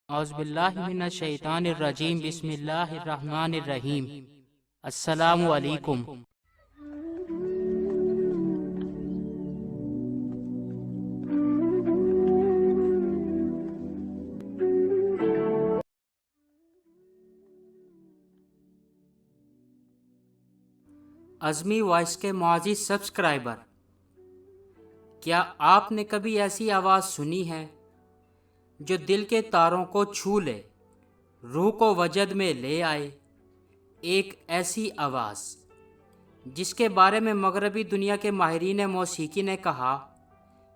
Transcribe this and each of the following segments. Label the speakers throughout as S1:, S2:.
S1: اعوذ باللہ من الشیطان الرجیم، بسم اللہ الرحمن الرحیم۔ السلام علیکم۔ عظمی وائس کے معزز سبسکرائبر، کیا آپ نے کبھی ایسی آواز سنی ہے جو دل کے تاروں کو چھو لے، روح کو وجد میں لے آئے؟ ایک ایسی آواز جس کے بارے میں مغربی دنیا کے ماہرین موسیقی نے کہا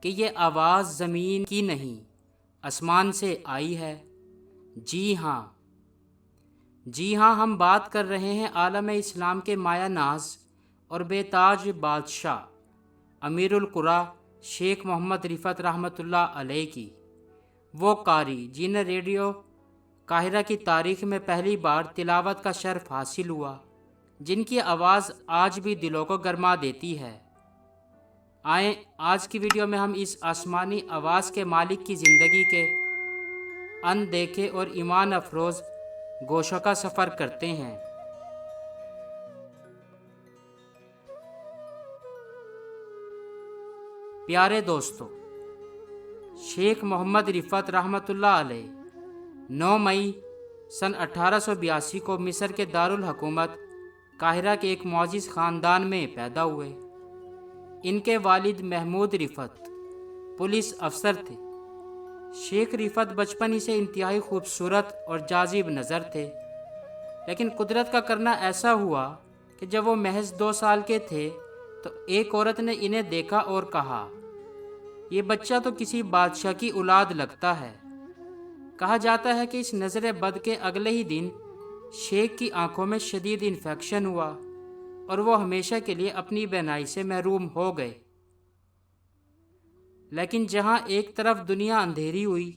S1: کہ یہ آواز زمین کی نہیں، آسمان سے آئی ہے۔ جی ہاں، ہم بات کر رہے ہیں عالم اسلام کے مایہ ناز اور بے تاج بادشاہ امیر القریٰ شیخ محمد رفعت رحمۃ اللہ علیہ کی، وہ قاری جنہیں ریڈیو قاہرہ کی تاریخ میں پہلی بار تلاوت کا شرف حاصل ہوا، جن کی آواز آج بھی دلوں کو گرما دیتی ہے۔ آئیں آج کی ویڈیو میں ہم اس آسمانی آواز کے مالک کی زندگی کے اندیکھے اور ایمان افروز گوشوں کا سفر کرتے ہیں۔ پیارے دوستو، شیخ محمد رفعت رحمۃ اللہ علیہ 9 مئی سن 1882 کو مصر کے دارالحکومت قاہرہ کے ایک معزز خاندان میں پیدا ہوئے۔ ان کے والد محمود رفعت پولیس افسر تھے۔ شیخ رفعت بچپن ہی سے انتہائی خوبصورت اور جاذب نظر تھے، لیکن قدرت کا کرنا ایسا ہوا کہ جب وہ محض 2 سال کے تھے تو ایک عورت نے انہیں دیکھا اور کہا، یہ بچہ تو کسی بادشاہ کی اولاد لگتا ہے۔ کہا جاتا ہے کہ اس نظر بد کے اگلے ہی دن شیخ کی آنکھوں میں شدید انفیکشن ہوا اور وہ ہمیشہ کے لیے اپنی بینائی سے محروم ہو گئے۔ لیکن جہاں ایک طرف دنیا اندھیری ہوئی،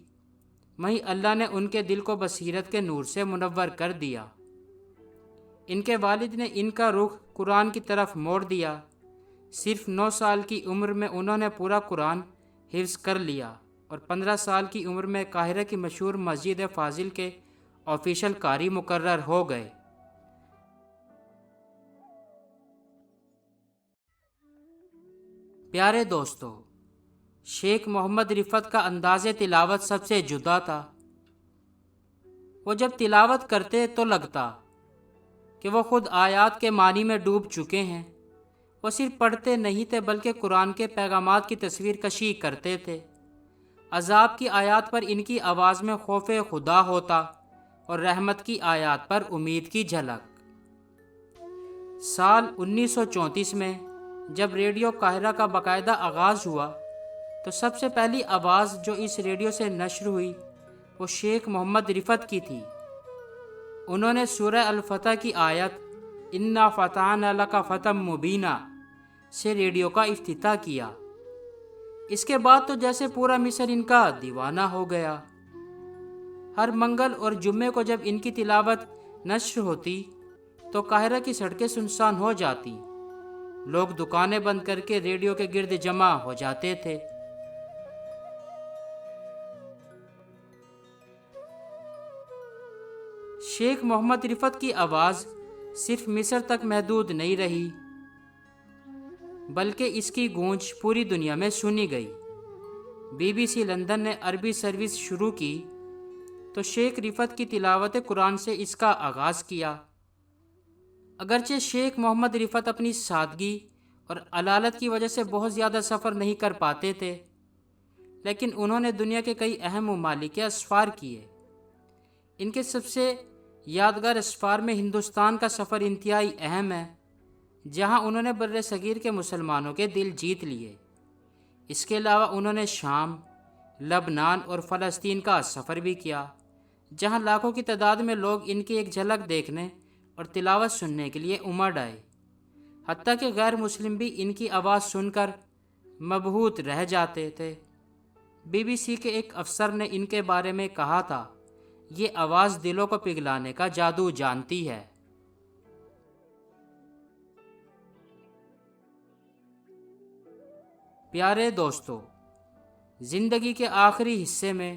S1: وہیں اللہ نے ان کے دل کو بصیرت کے نور سے منور کر دیا۔ ان کے والد نے ان کا رخ قرآن کی طرف موڑ دیا۔ صرف 9 سال کی عمر میں انہوں نے پورا قرآن حفظ کر لیا اور 15 سال کی عمر میں قاہرہ کی مشہور مسجد فاضل کے آفیشل قاری مقرر ہو گئے۔ پیارے دوستو، شیخ محمد رفعت کا انداز تلاوت سب سے جدا تھا۔ وہ جب تلاوت کرتے تو لگتا کہ وہ خود آیات کے معنی میں ڈوب چکے ہیں۔ وہ صرف پڑھتے نہیں تھے بلکہ قرآن کے پیغامات کی تصویر کشی کرتے تھے۔ عذاب کی آیات پر ان کی آواز میں خوف خدا ہوتا اور رحمت کی آیات پر امید کی جھلک۔ سال 1934 میں جب ریڈیو قاہرہ کا باقاعدہ آغاز ہوا تو سب سے پہلی آواز جو اس ریڈیو سے نشر ہوئی وہ شیخ محمد رفعت کی تھی۔ انہوں نے سورہ الفتح کی آیت اِنَّا فَتَحْنَا لَكَ فَتْحًا مُبِينًا سے ریڈیو کا افتتاح کیا۔ اس کے بعد تو جیسے پورا مصر ان کا دیوانہ ہو گیا۔ ہر منگل اور جمعے کو جب ان کی تلاوت نشر ہوتی تو قاہرہ کی سڑکیں سنسان ہو جاتی، لوگ دکانیں بند کر کے ریڈیو کے گرد جمع ہو جاتے تھے۔ شیخ محمد رفعت کی آواز صرف مصر تک محدود نہیں رہی، بلکہ اس کی گونج پوری دنیا میں سنی گئی۔ BBC لندن نے عربی سروس شروع کی تو شیخ رفعت کی تلاوت قرآن سے اس کا آغاز کیا۔ اگرچہ شیخ محمد رفعت اپنی سادگی اور علالت کی وجہ سے بہت زیادہ سفر نہیں کر پاتے تھے، لیکن انہوں نے دنیا کے کئی اہم ممالک کے اسفار کیے۔ ان کے سب سے یادگار اسفار میں ہندوستان کا سفر انتہائی اہم ہے، جہاں انہوں نے بر صغیر کے مسلمانوں کے دل جیت لیے۔ اس کے علاوہ انہوں نے شام، لبنان اور فلسطین کا سفر بھی کیا، جہاں لاکھوں کی تعداد میں لوگ ان کی ایک جھلک دیکھنے اور تلاوت سننے کے لیے امڑ آئے۔ حتیٰ کہ غیر مسلم بھی ان کی آواز سن کر مبہوت رہ جاتے تھے۔ BBC کے ایک افسر نے ان کے بارے میں کہا تھا، یہ آواز دلوں کو پگھلانے کا جادو جانتی ہے۔ پیارے دوستو، زندگی کے آخری حصے میں